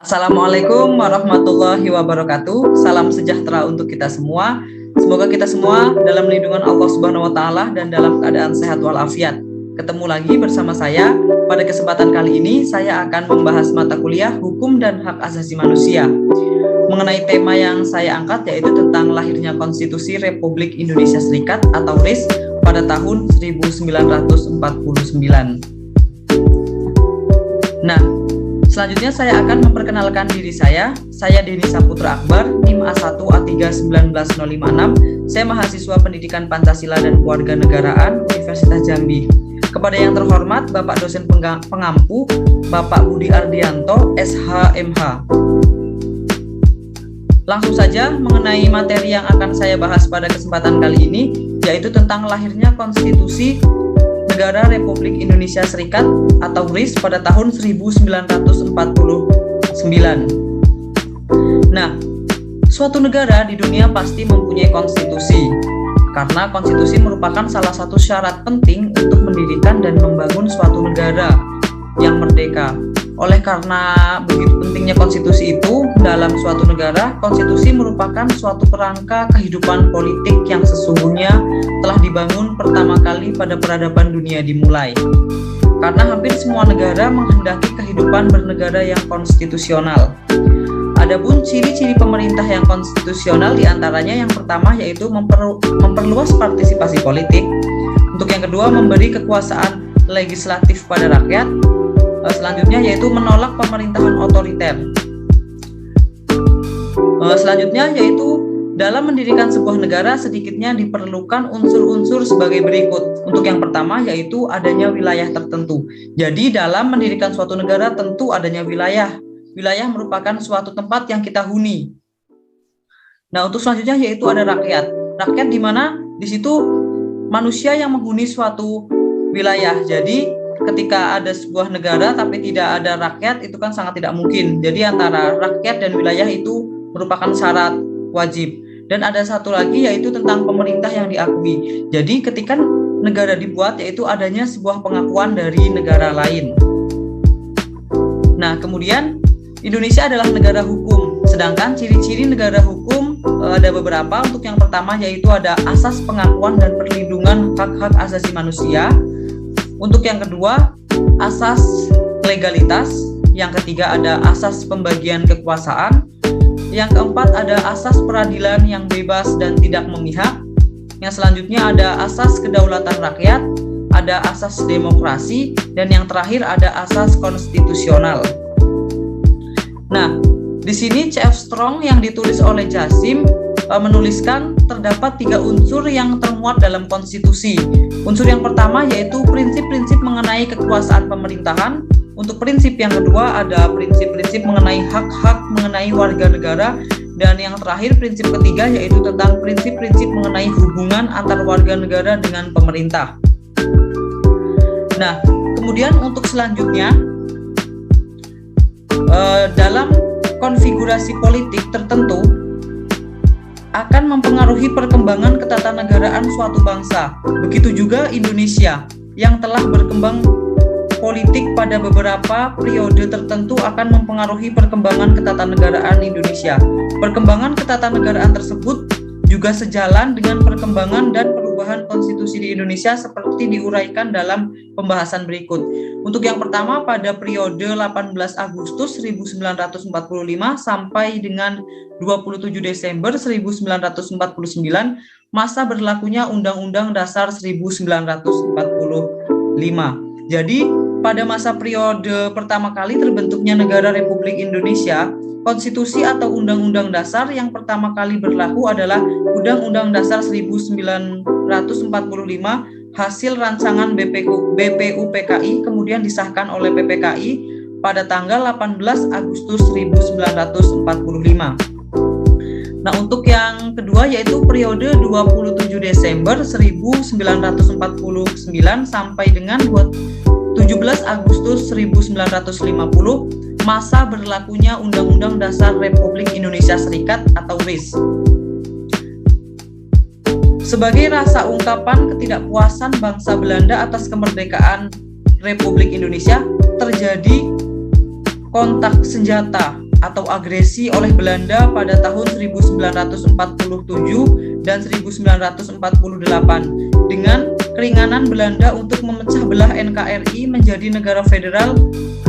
Assalamualaikum warahmatullahi wabarakatuh. Salam sejahtera untuk kita semua. Semoga kita semua dalam lindungan Allah Subhanahu wa taala dan dalam keadaan sehat walafiat. Ketemu lagi bersama saya. Pada kesempatan kali ini saya akan membahas mata kuliah Hukum dan Hak Asasi Manusia. Mengenai tema yang saya angkat yaitu tentang lahirnya Konstitusi Republik Indonesia Serikat atau RIS pada tahun 1949. Nah, selanjutnya saya akan memperkenalkan diri saya. Saya Denny Saputra Akbar, NIM A1A3190556. Saya mahasiswa Pendidikan Pancasila dan Kewarganegaraan Universitas Jambi. Kepada yang terhormat Bapak dosen pengampu, Bapak Budi Ardianto, SH.MH. Langsung saja mengenai materi yang akan saya bahas pada kesempatan kali ini, yaitu tentang lahirnya Konstitusi Negara Republik Indonesia Serikat atau RIS pada tahun 1949. Nah, suatu negara di dunia pasti mempunyai konstitusi, karena konstitusi merupakan salah satu syarat penting untuk mendirikan dan membangun suatu negara yang merdeka. Oleh karena begitu pentingnya konstitusi itu dalam suatu negara, konstitusi merupakan suatu kerangka kehidupan politik yang sesungguhnya telah dibangun pertama kali pada peradaban dunia dimulai. Karena hampir semua negara menghendaki kehidupan bernegara yang konstitusional. Adapun ciri-ciri pemerintah yang konstitusional diantaranya yang pertama yaitu memperluas partisipasi politik. Untuk yang kedua, memberi kekuasaan legislatif pada rakyat. Selanjutnya yaitu menolak pemerintahan otoriter. Selanjutnya yaitu dalam mendirikan sebuah negara sedikitnya diperlukan unsur-unsur sebagai berikut. Untuk yang pertama yaitu adanya wilayah tertentu. Jadi dalam mendirikan suatu negara tentu adanya wilayah. Wilayah merupakan suatu tempat yang kita huni. Nah, untuk selanjutnya yaitu ada rakyat. Rakyat di mana di situ manusia yang menghuni suatu wilayah. Jadi ketika ada sebuah negara tapi tidak ada rakyat, itu kan sangat tidak mungkin. Jadi antara rakyat dan wilayah itu merupakan syarat wajib. Dan ada satu lagi yaitu tentang pemerintah yang diakui. Jadi ketika negara dibuat yaitu adanya sebuah pengakuan dari negara lain. Nah, kemudian Indonesia adalah negara hukum. Sedangkan ciri-ciri negara hukum ada beberapa. Untuk yang pertama yaitu ada asas pengakuan dan perlindungan hak-hak asasi manusia. Untuk yang kedua, asas legalitas. Yang ketiga ada asas pembagian kekuasaan. Yang keempat ada asas peradilan yang bebas dan tidak memihak. Yang selanjutnya ada asas kedaulatan rakyat, ada asas demokrasi, dan yang terakhir ada asas konstitusional. Nah, di sini C.F. Strong yang ditulis oleh Jasim menuliskan terdapat 3 unsur yang termuat dalam konstitusi. Unsur yang pertama yaitu prinsip-prinsip mengenai kekuasaan pemerintahan. Untuk prinsip yang kedua ada prinsip-prinsip mengenai hak-hak mengenai warga negara. Dan yang terakhir prinsip ketiga yaitu tentang prinsip-prinsip mengenai hubungan antar warga negara dengan pemerintah. Nah, kemudian untuk selanjutnya dalam konfigurasi politik tertentu akan mempengaruhi perkembangan ketatanegaraan suatu bangsa. Begitu juga Indonesia yang telah berkembang politik pada beberapa periode tertentu akan mempengaruhi perkembangan ketatanegaraan Indonesia. Perkembangan ketatanegaraan tersebut juga sejalan dengan perkembangan dan perubahan konstitusi di Indonesia seperti diuraikan dalam pembahasan berikut. Untuk yang pertama pada periode 18 Agustus 1945 sampai dengan 27 Desember 1949 masa berlakunya Undang-Undang Dasar 1945. Jadi pada masa periode pertama kali terbentuknya Negara Republik Indonesia, konstitusi atau Undang-Undang Dasar yang pertama kali berlaku adalah Undang-Undang Dasar 1945 hasil rancangan BPUPKI kemudian disahkan oleh PPKI pada tanggal 18 Agustus 1945. Nah, untuk yang kedua yaitu periode 27 Desember 1949 sampai dengan 17 Agustus 1950 masa berlakunya Undang-Undang Dasar Republik Indonesia Serikat atau RIS. Sebagai rasa ungkapan ketidakpuasan bangsa Belanda atas kemerdekaan Republik Indonesia, terjadi kontak senjata atau agresi oleh Belanda pada tahun 1947 dan 1948 dengan keringanan Belanda untuk memecah belah NKRI menjadi negara federal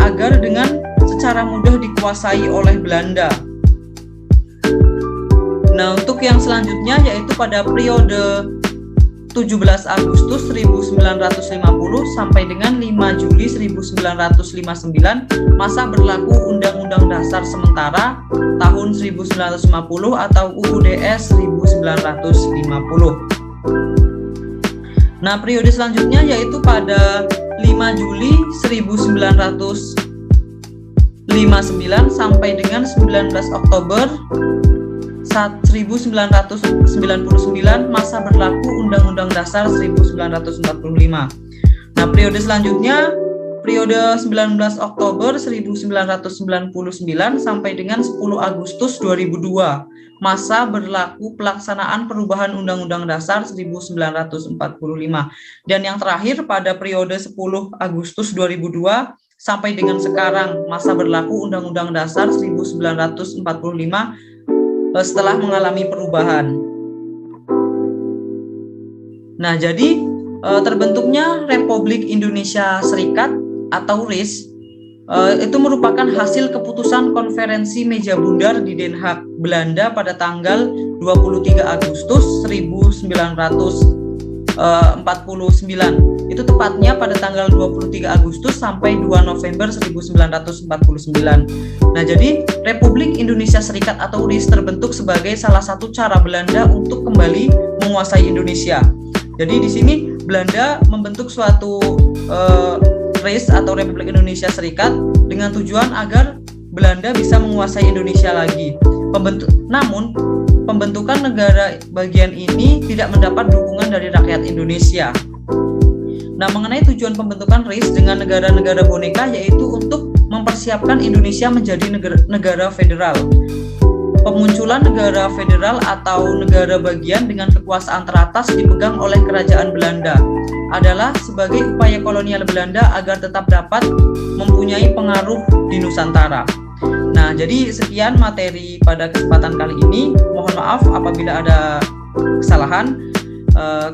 agar dengan secara mudah dikuasai oleh Belanda. Nah, untuk yang selanjutnya yaitu pada periode 17 Agustus 1950 sampai dengan 5 Juli 1959 masa berlaku Undang-Undang Dasar Sementara tahun 1950 atau UUDS 1950. Nah, periode selanjutnya yaitu pada 5 Juli 1959 sampai dengan 19 Oktober 1999 masa berlaku Undang-Undang Dasar 1945. Nah, periode selanjutnya periode 19 Oktober 1999 sampai dengan 10 Agustus 2002 masa berlaku pelaksanaan perubahan Undang-Undang Dasar 1945. Dan yang terakhir pada periode 10 Agustus 2002 sampai dengan sekarang masa berlaku Undang-Undang Dasar 1945 setelah mengalami perubahan. Nah, jadi terbentuknya Republik Indonesia Serikat atau RIS itu merupakan hasil keputusan konferensi meja bundar di Den Haag, Belanda pada tanggal 23 Agustus 1949. Itu tepatnya pada tanggal 23 Agustus sampai 2 November 1949. Nah, jadi Republik Indonesia Serikat atau RIS terbentuk sebagai salah satu cara Belanda untuk kembali menguasai Indonesia. Jadi di sini Belanda membentuk suatu RIS atau Republik Indonesia Serikat dengan tujuan agar Belanda bisa menguasai Indonesia lagi. Namun pembentukan negara bagian ini tidak mendapat dukungan dari rakyat Indonesia. Nah, mengenai tujuan pembentukan RIS dengan negara-negara boneka yaitu untuk mempersiapkan Indonesia menjadi negara federal. Pemunculan negara federal atau negara bagian dengan kekuasaan teratas dipegang oleh kerajaan Belanda adalah sebagai upaya kolonial Belanda agar tetap dapat mempunyai pengaruh di Nusantara. Nah, jadi sekian materi pada kesempatan kali ini. Mohon maaf apabila ada kesalahan.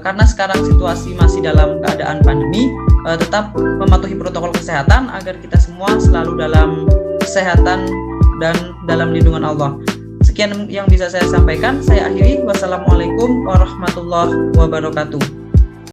Karena sekarang situasi masih dalam keadaan pandemi, tetap mematuhi protokol kesehatan agar kita semua selalu dalam kesehatan dan dalam lindungan Allah. Sekian yang bisa saya sampaikan. Saya akhiri. Wassalamualaikum warahmatullahi wabarakatuh.